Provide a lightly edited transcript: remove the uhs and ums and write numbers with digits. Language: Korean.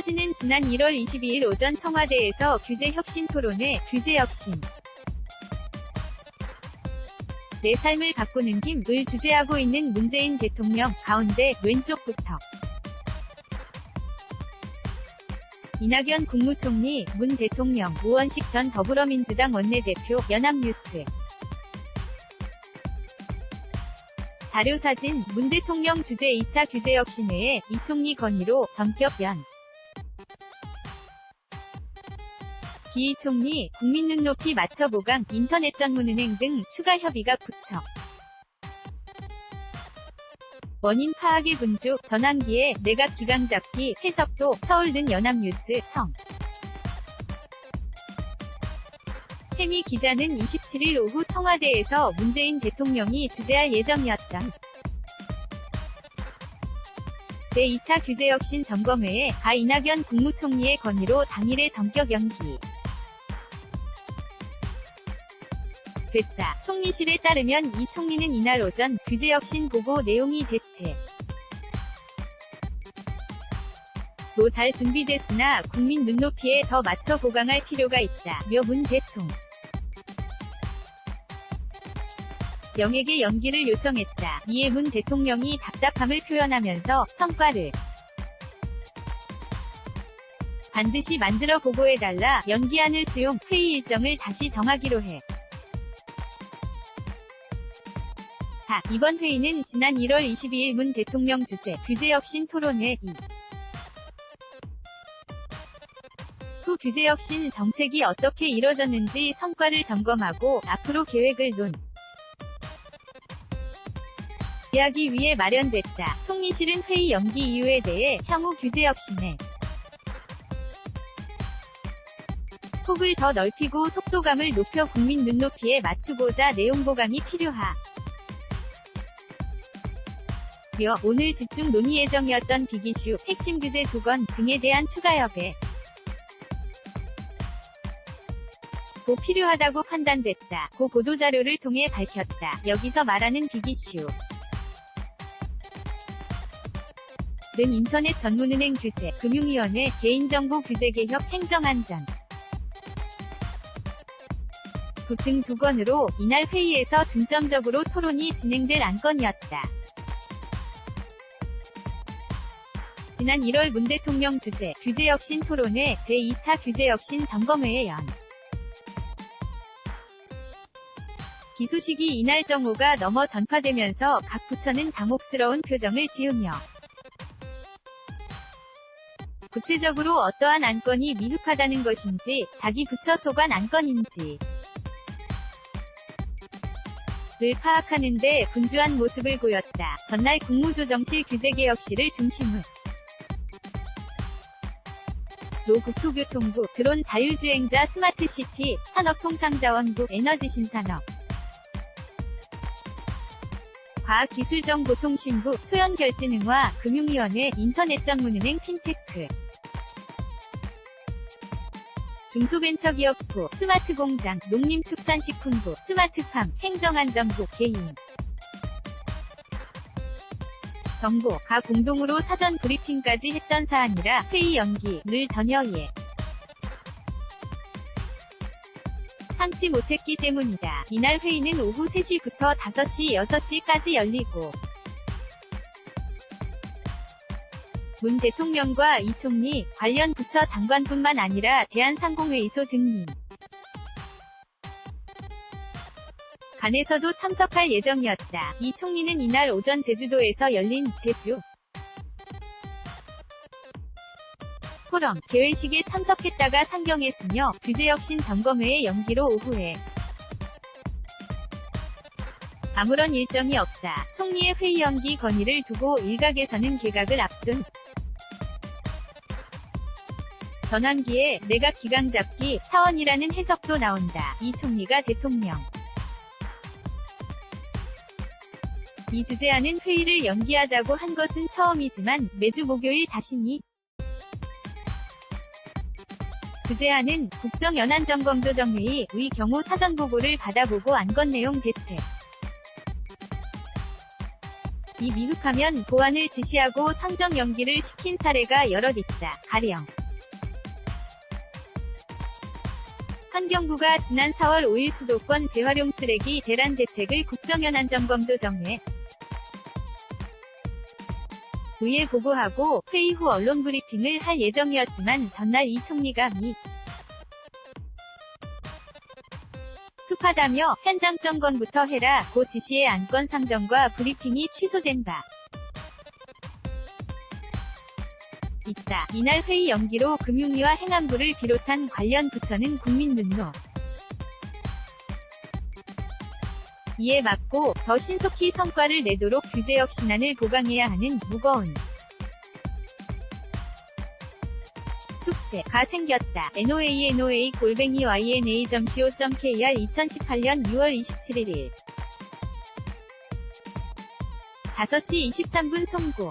사진은 지난 1월 22일 오전 청와대에서 규제혁신 토론회, 규제혁신. 내 삶을 바꾸는 힘을 주재하고 있는 문재인 대통령, 가운데, 왼쪽부터. 이낙연 국무총리, 문 대통령, 우원식 전 더불어민주당 원내대표, 연합뉴스. 자료사진, 문 대통령 주재 2차 규제혁신회에 이 총리 건의로 전격 연. 기 총리, 국민 눈높이 맞춰 보강, 인터넷 전문은행 등 추가 협의가 구척. 원인 파악의 분주, 전환기에 내각 기강 잡기, 해석도, 서울 등 연합뉴스, 성. 태미 기자는 27일 오후 청와대에서 문재인 대통령이 주재할 예정이었던 제2차 규제혁신 점검회에 가 이낙연 국무총리의 건의로 당일에 전격 연기. 됐다. 총리실에 따르면 이 총리는 이날 오전 규제혁신 보고 내용이 대체 로 잘 준비됐으나 국민 눈높이에 더 맞춰 보강할 필요가 있다. 며 문 대통 영에게 연기를 요청했다. 이에 문 대통령이 답답함을 표현하면서 성과를 반드시 만들어 보고해달라. 연기안을 수용, 회의 일정을 다시 정하기로 해. 이번 회의는 지난 1월 22일 문 대통령 주재, 규제혁신 토론회 2. 후 규제혁신 정책이 어떻게 이뤄졌는지 성과를 점검하고 앞으로 계획을 논의하기 위해 마련됐다. 총리실은 회의 연기 이유에 대해 향후 규제혁신에 폭을 더 넓히고 속도감을 높여 국민 눈높이에 맞추고자 내용 보강이 필요하. 오늘 집중 논의 예정이었던 빅이슈, 핵심 규제 2건 등에 대한 추가 협의 고 필요하다고 판단됐다. 고 보도자료를 통해 밝혔다. 여기서 말하는 빅이슈 는 인터넷 전문은행 규제, 금융위원회, 개인정보 규제 개혁, 행정안전 등 2건으로 이날 회의에서 중점적으로 토론이 진행될 안건이었다. 지난 1월 문 대통령 주재, 규제혁신 토론회, 제2차 규제혁신 점검회의 연. 기소식이 이날 정오가 넘어 전파되면서 각 부처는 당혹스러운 표정을 지으며 구체적으로 어떠한 안건이 미흡하다는 것인지, 자기 부처 소관 안건인지 를 파악하는 데 분주한 모습을 보였다. 전날 국무조정실 규제개혁실을 중심으로 국토교통부, 드론 자율주행자 스마트시티, 산업통상자원부, 에너지신산업, 과학기술정보통신부, 초연결진흥화, 금융위원회, 인터넷전문은행 핀테크, 중소벤처기업부, 스마트공장, 농림축산식품부, 스마트팜, 행정안전부, 개인 정보, 가 공동으로 사전 브리핑까지 했던 사안이라 회의 연기를 전혀 상치 못했기 때문이다. 이날 회의는 오후 3시부터 5시, 6시까지 열리고 문 대통령과 이 총리, 관련 부처 장관뿐만 아니라 대한상공회의소 등민 간에서도 참석할 예정이었다. 이 총리는 이날 오전 제주도에서 열린 제주 포럼 개회식에 참석했다가 상경했으며 규제혁신 점검회의 연기로 오후에 아무런 일정이 없다. 총리의 회의 연기 건의를 두고 일각에서는 개각을 앞둔 전환기에 내각 기강 잡기 사원이라는 해석도 나온다. 이 총리가 대통령 이 주재하는 회의를 연기하자고 한 것은 처음이지만 매주 목요일 자신이 주재하는 국정연안점검조정회의의 경우 사전보고를 받아보고 안건 내용 대체 이 미흡하면 보완을 지시하고 상정 연기를 시킨 사례가 여럿 있다. 가령 환경부가 지난 4월 5일 수도권 재활용 쓰레기 대란 대책을 국정연안점검조정회 의에 보고하고 회의 후 언론 브리핑을 할 예정이었지만 전날 이 총리가 급하다며 현장 점검부터 해라 고 지시해 안건 상정과 브리핑이 취소된 바 있다. 이날 회의 연기로 금융위와 행안부를 비롯한 관련 부처는 국민 눈높 이에 맞고 더 신속히 성과를 내도록 규제역 신안을 보강해야 하는 무거운 숙제가 생겼다. noa@yna.co.kr 2018년 6월 27일 5시 23분 송구